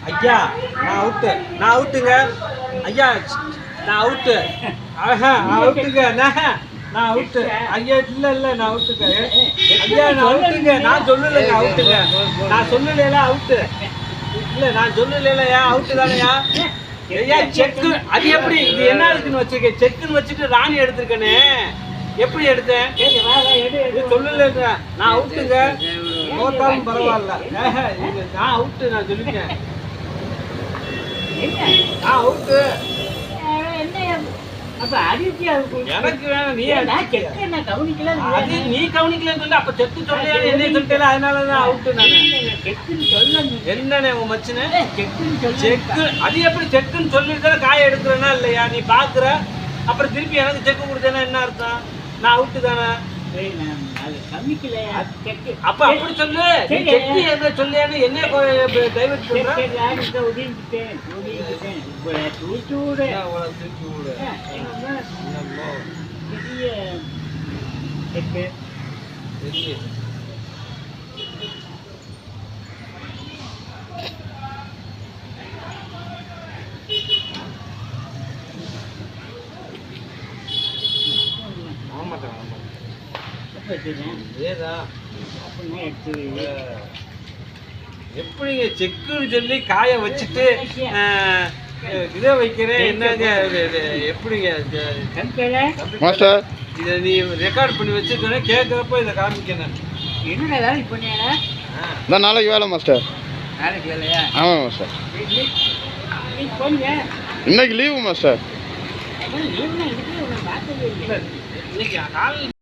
ஐயா நான் அவுட்டுங்க ஐயா நான் அவுட்டு அவுட்டுங்க நான் அவுட்டு ஐயா இல்லை நான் அவுட்டுங்க ஐயா நான் அவுட்டுங்க நான் சொல்லலைங்க அவுட்டுங்க நான் சொல்லலைல அவுட்டு இல்லை நான் சொல்லலையா அவுட்டு தானையா ஐயா செக்கு அது எப்படி இது என்ன இருக்குன்னு வச்சிருக்கேன் செக்குன்னு வச்சுட்டு ராணி எடுத்துருக்கேனே எப்படி எடுத்தேன் சொல்லலைங்க நான் அவுட்டுங்க தோத்தாலும் பரவாயில்ல நான் அவுட்டு நான் சொல்லிட்டேன் நான் அவுட்டு எனக்கு வேணும் நீ கவனிக்கலன்னு சொல்லி அப்ப செக்கு சொல்லியா என்ன சொல்லிட்டேன் அதனாலதான் அவுட்டு நான் என்னண்ணே உன் மச்சுன்னு செக்கு அது எப்படி செக்குன்னு சொல்லிட்டு காய எடுக்கிறேன்னா இல்லையா நீ பாக்குற அப்புறம் திருப்பி எனக்கு செக்கு கொடுத்தேன்னா என்ன அர்த்தம் நான் அவுட்டு தானே அப்ப அப்படி சொல்லு செக்கு என்ன சொல்லியான்னு என்ன டைவர்ட் எப்படிங்க செக்குன்னு சொல்லி காய வச்சுட்டு இதை வைக்கிறேன் என்னங்க எப்படிங்க இதை நீ ரெக்கார்ட் பண்ணி வச்சுக்கணும் கேட்குறப்ப இதை காமிக்கணும் என்ன வேலைக்கு பண்ணியா நாளைக்கு வேலை மாஸ்டர் நாளைக்கு வேலையா ஆமாம் மாஸ்டர் இன்னைக்கு லீவு மாஸ்டர் இன்னைக்கு காலையில்